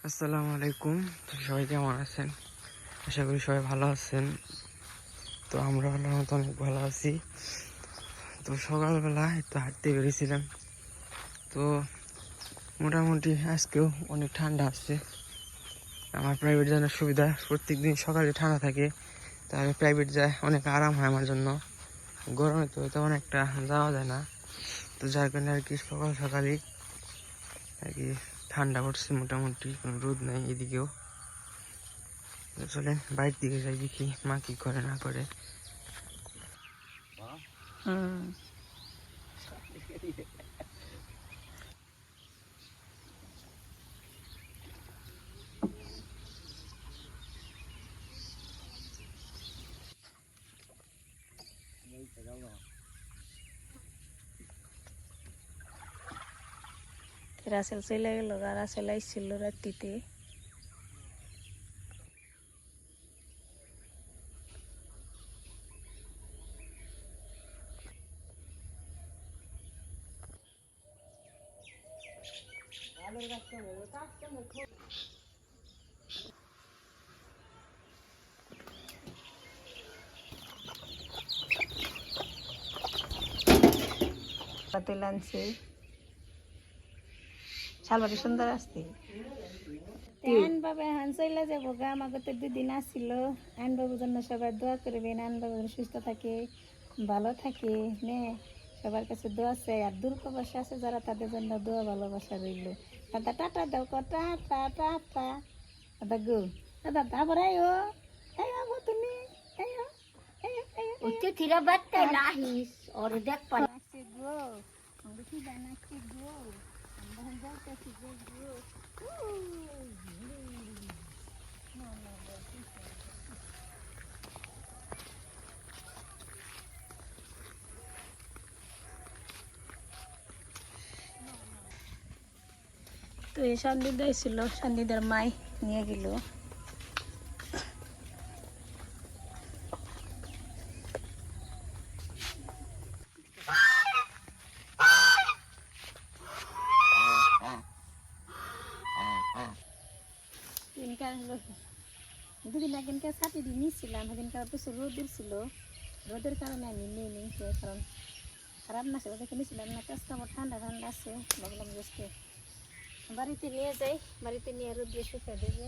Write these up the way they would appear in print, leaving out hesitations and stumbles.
আসসালামু আলাইকুম। সবাই কেমন আছেন? আশা করি সবাই ভালো আছেন। তো আমরা আল্লাহর মতো অনেক ভালো আছি। তো সকালবেলা একটু হাঁটতে বেরিয়েছিলাম। তো মোটামুটি আজকেও অনেক ঠান্ডা আসছে। আমার প্রাইভেট যাওয়ার সুবিধা, প্রত্যেক দিন সকালে ঠান্ডা থাকে, তো আমি প্রাইভেট যাই, অনেক আরাম হয় আমার জন্য। গরমে তো তেমন একটা যাওয়া যায় না, তো যার কারণে আর কি সকাল সকালই আর কি ঠান্ডা পড়ছে মোটামুটি, কোনো রোদ নাই এদিকেও। চলেন বাইরের দিকে যাই, দেখি মা কি করে না করে। রাসেল চলে গেল, রাসেল আইছিল রাত্রিতে। তেল আনছে, শালবাড়ি সুন্দর আসছে। আইনবাবু এখন চলে যাবো গা, আমাকে তো 2 দিন আসছিল। আইনবাবুর জন্য সবাই দোয়া করবেন, আইনবাবু সুস্থ থাকে, ভালো থাকে। নে সবার কাছে দোয়া চাই, আর দূর প্রবাসী আছে যারা, তাদের জন্য দোয়া ভালোবাসা রইল। দাদা টাটা দাও, টাটা টাটা। দাদা গো, দাদা আবার আয়ো, আয়ো তুমি, আয়ো আয়ো আয়ো। উচ্চে থিরা বাত্তা নাহিস ওর দেখ পান নাচছে গো, আমরা কি নাচছে গো, আমরা যাইতেছি গো গো। তো এই সন্দিদা ছিল, সন্দিদার মাই নিয়ে গেল। দুদিন আগেনকার ছাতি দিয়ে নিচ্ছিলাম, সেদিনকার প্রচুর রোদের ছিল, রোদের কারণে আমি নিয়ে নিয়েছি। কারণ খারাপ না ছিল দেখে নিয়েছিলাম না, কাস্টমার ঠান্ডা ঠান্ডা আছে, ভাবলাম যে বাড়িতে নিয়ে যাই, বাড়িতে নিয়ে রোদ্রে শুকিয়ে দেবো।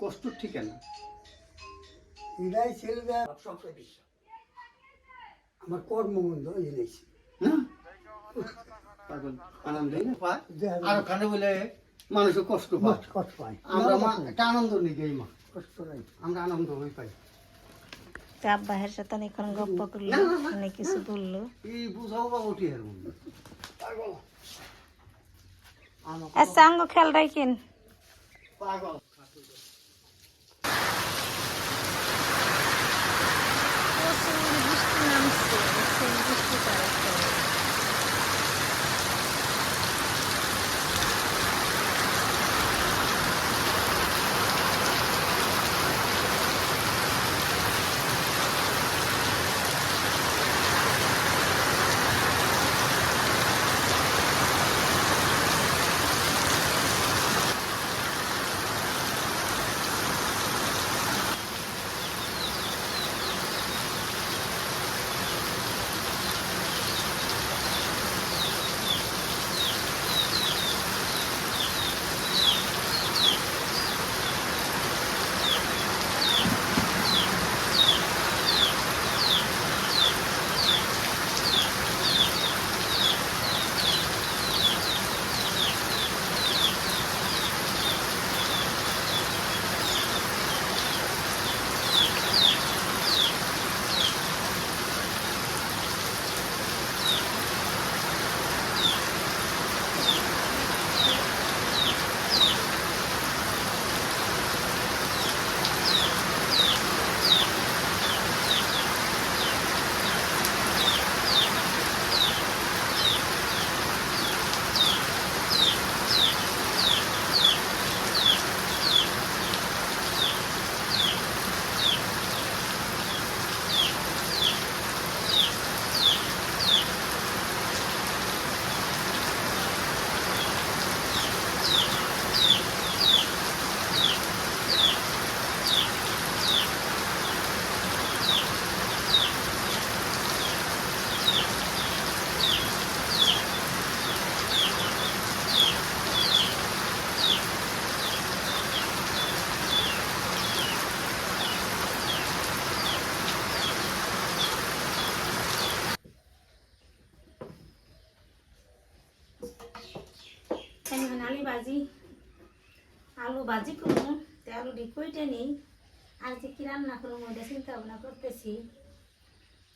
কষ্ট ঠিকানা এটাই ছিল আমার কর্মবন্ধ এনেছি না পাগল আনন্দই না পায় আর ওখানে বলে মানুষের কষ্ট পায়, কষ্ট পাই আমরা একটা আনন্দ নিই এই মা, কষ্ট নাই আমরা আনন্দ হয়ে পাই। আব্বাহের সাথে অনেকক্ষণ গপ্প করলো, অনেক কিছু বললো। এই বুঝাও বা উঠি এর মধ্যে আচ্ছা আঙ্গ খেয়াল রাখেন। পাগল বৃষ্টি নামছে, বৃষ্টি পড়ে। আলু ভাজি করবো, তে আলু দিয়ে কইটা নেই। আর যে কি রান্না করবো ওটা চিন্তা ভাবনা করতেছি।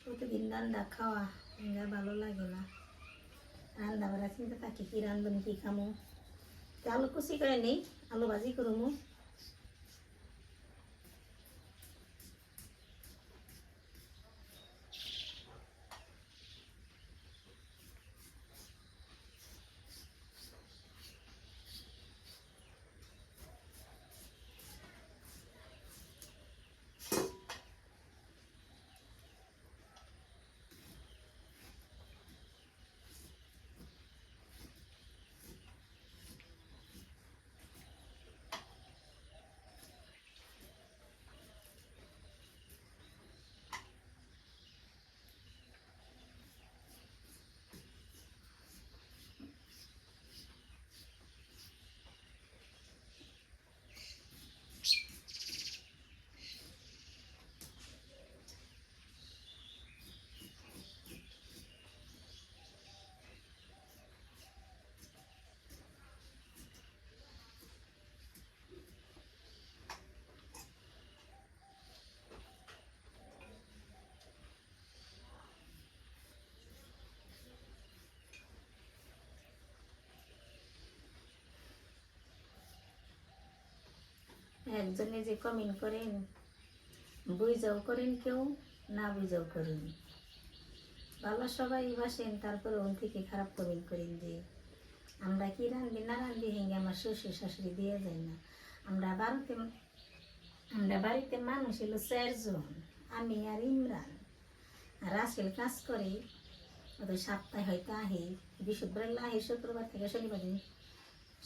প্রতিদিন রান্না খাওয়া আমার ভালো লাগে না, রান্না বাড়া চিন্তা থাকি কি রান্ধন কি খামো। তে আলু কুচি করে নেই, আলু ভাজি করবো। একজনে যে কমেন্ট করেন, বুঝাও করেন কেউ, না বুঝাও করেন। ভালো সবাই বাসেন, তারপরে ওন থেকে খারাপ কমেন্ট করেন যে আমরা কি রান্ধি না রান্ধি হেঙ্গে আমার শ্বশুর শাশুড়ি দিয়ে যায় না। আমরা বাড়িতে মানুষ হলো 4 জন, আমি আর ইমরান আর রাসেল কাজ করে। ওই সপ্তাহে হয়তো আহে, বৃহস্পতিবার আহে, শুক্রবার থেকে শনিবার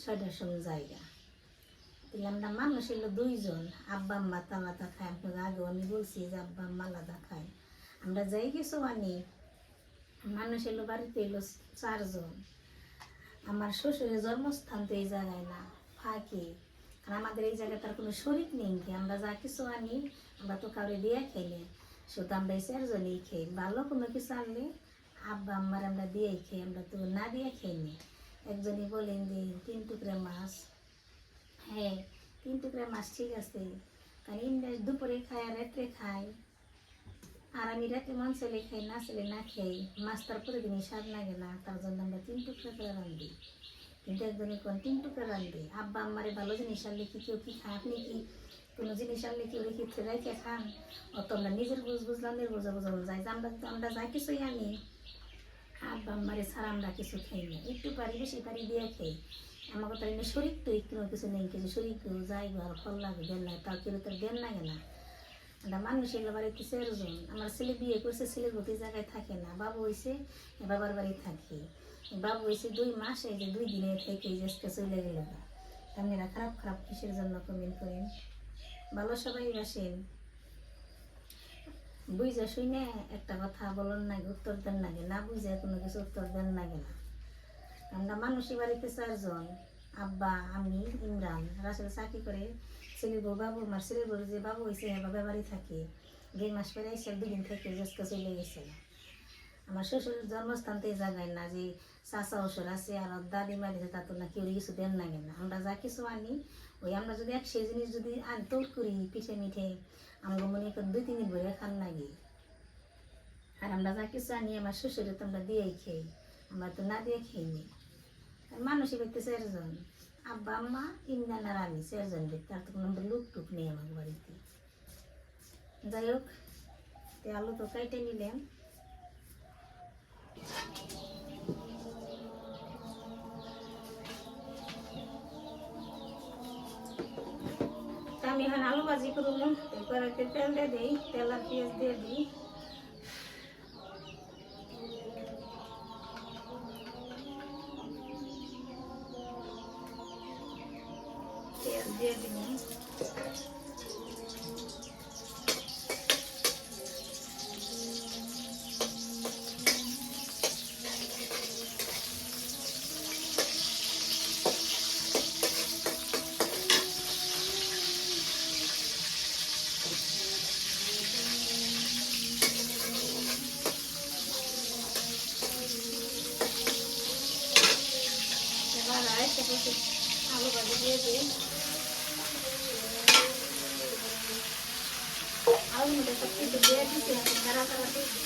6টার সময় জায়গা। তাহলে আমরা মানুষ হলো 2 জন, আব্বা আম্মা আলাদা খায়। আপনাকে আগেও আমি বলছি যে আব্বা আম্মা আলাদা খায়। আমরা যাই কিছু আনি, মানুষ এলো বাড়িতে এলো 4 জন। আমার শ্বশুরের জন্মস্থান তো এই জায়গায় না, ফাঁকি। আর আমাদের এই জায়গায় তার কোনো শরিক নেই কি, আমরা যা কিছু আনি আমরা তো কাউরে দিয়ে খাইলে, শুধু আমরা এই 4 জনই খাই। ভালো কোনো কিছু আনলে আব্বা আম্মার আমরা দিয়েই খাই, আমরা তো না দিয়ে খাইনি। একজনই বলেন যে 3 টুকরা মাছ, হ্যাঁ 3 টুকরা মাছ ঠিক আছে, কারণ ইমরা দুপুরে খায় আর রাত্রে খায়। আর আমি রাত্রে মন চলে খাই, না চলে না খাই। মাছ তার পরে দিনই স্বাদ লাগে না, তার জন্য আমরা 3 টুকরা করে রান্ধি। কিন্তু একজনই কোন 3 টুকরা রান্ধি। আব্বা আম্মারে ভালো জিনিস আনলে কি কেউ কি খায়? আপনি কি কোনো জিনিস আনলে কেউ রেখে রেখে খান? অত আমরা নিজের বুঝলাম, বোঝা যাই যে আমরা যা কিছুই আনি আব্বা আম্মারে ছাড়া আমরা কিছু খাই না। একটু পারি বেশি পারি দিয়ে খাই। আমাকে তার এমনি শরীর তো একটু কিছু নেই, কিছু শরীর কেউ যাই ঘর ফল লাগে দেন না, তাও কেউ তার দেন লাগে না। আমরা মানুষ এগুলো বাড়িতে 4 জন। আমার ছেলে বিয়ে করছে, ছেলের প্রতি জায়গায় থাকে না। বাবু হয়েছে, বাবার বাড়ি থাকে। বাবু হয়েছে 2 মাস, এই যে 2 দিনে থেকে আজকে চলে গেল। আপনারা খারাপ খারাপ কিসের জন্য কমেন্ট করেন? ভালো সবাই বাসেন, বুঝা শুনে একটা কথা বলেন না, উত্তর দেন লাগে না, বুঝে কোনো কিছু উত্তর দেন লাগে না। আমরা মানুষের বাড়িতে 4 জন, আব্বা আমি ইমরান, রাসেল চাকরি করে। ছেলের বউ বাবু, আমার ছেলের বউ যে বাবু হয়েছে বাবার বাড়ি থাকে। 2 মাস পরে এসে 2 দিন থেকে আজকে চলে গেছে। আমার শ্বশুরের জন্মস্থান তো এই জায়গায় না যে চাচা শ্বশুর আছে আর দাদি মারিছে, তা তো না কেউ কিছু দেন লাগে না। আমরা যা কিছু আনি ওই আমরা যদি 100 জিনিস যদি তৈরি করি পিঠে মিঠে, আমরা মনে করেন 2-3 দিন ভরে খান লাগে। আর আমরা যা কিছু আনি আমার শ্বশুরে তো আমরা দিয়েই খাই, আমরা তো না দিয়ে খাইনি। মানুষই বাড়িতে 4 জন, আব্বা আম্মা ইমরান আর আমি 4 জন ব্যক্তি, আর তো কোনো লোক টুক নেই আমার বাড়িতে। যাই হোক, আলু তো কাইটে নিলাম। আমি এখন আলু ভাজি করবো, এরপরে তেল দিয়ে দিই, তেল আর পেঁয়াজ দিয়ে দিই। পেঁয়াজ দিয়ে দিই। এবার আরেকটা আলু ভাজি দিয়ে দিই। আলুর মধ্যে সব কিছু দিয়ে দিচ্ছি, নাড়া চাড়া দিচ্ছি।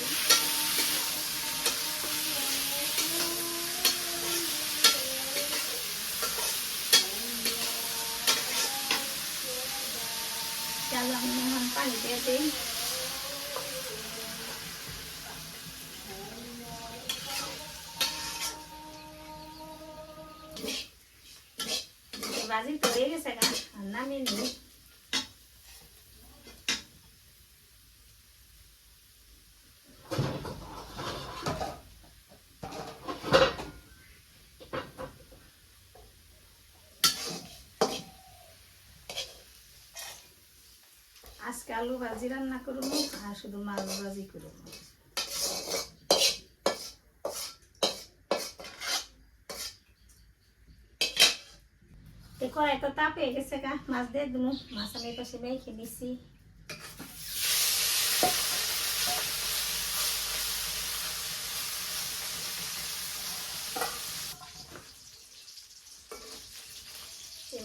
চাল আমি এখন পানি দিয়ে দিই। ভাজি তো হয়ে গেছে গা, নামিয়ে নিই। আজকে আলু ভাজি রান্না করব আর শুধু মাছ ভাজি করব। কড়াই তো তাপে গেছে গা, মাছ দিয়ে দেবো। মাছ আমি এই পাশে মেখে নিছি।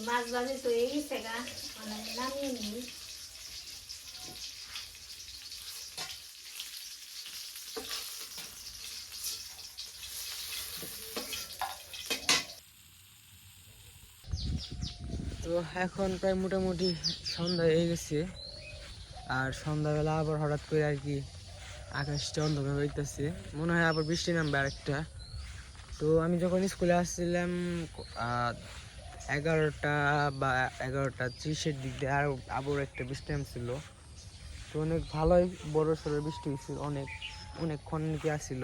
মাছ ভাজি তো হয়ে গেছে গা, মানে নামিয়ে নিই। তো এখন প্রায় মোটামুটি সন্ধ্যা হয়ে গেছে, আর সন্ধ্যাবেলা আবার হঠাৎ করে আর কি আকাশটা অন্ধকার হইতেছে, মনে হয় আবার বৃষ্টি নামবে আরেকটা। তো আমি যখন স্কুলে আসছিলাম 11টা বা 11:30 দিক দিয়ে আর আবার একটা বৃষ্টি নামছিল। তো অনেক ভালোই বড় সড়ো বৃষ্টি হয়েছিল, অনেকক্ষণ কি আসছিল।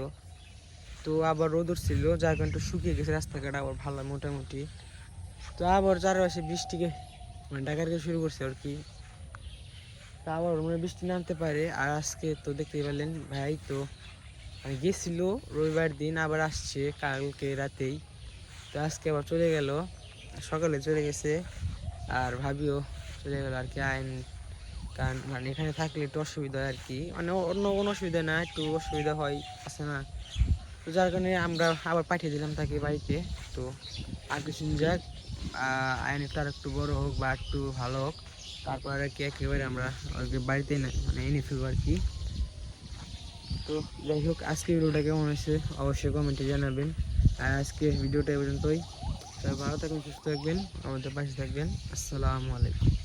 তো আবার রোদ উঠছিল, যার কারণে একটু শুকিয়ে গেছে রাস্তাঘাট আবার ভালো মোটামুটি। তো আবার চারপাশে বৃষ্টিকে মানে ডাকারকে শুরু করছে আর কি। তা আবার মনে বৃষ্টি নামতে পারে। আর আজকে তো দেখতেই পারলেন ভাই, তো মানে গেছিল রবিবার দিন, আবার আসছে কালকে রাতেই। তো আজকে আবার চলে গেল, সকালে চলে গেছে। আর ভাবিও চলে গেল আর কি আইন, কারণ মানে এখানে থাকলে একটু অসুবিধা হয় আর কি, মানে অন্য কোনো অসুবিধা না, একটু অসুবিধা হয় আছে না। তো যার কারণে আমরা আবার পাঠিয়ে দিলাম তাকে বাড়িতে। তো আর কিছু যাক, আইনটা আর একটু বড় হোক বা একটু ভালো হোক, তারপর আর কি একেবারে আমরা ওকে বাড়িতে মানে এনে ফেলবো আর কি। তো যাই হোক, আজকে ভিডিওটা কেমন হয়েছে অবশ্যই কমেন্টে জানাবেন। আর আজকে ভিডিওটা এই পর্যন্তই। সবাই ভালো থাকবেন, সুস্থ থাকবেন, আমাদের পাশে থাকবেন। আসসালামু আলাইকুম।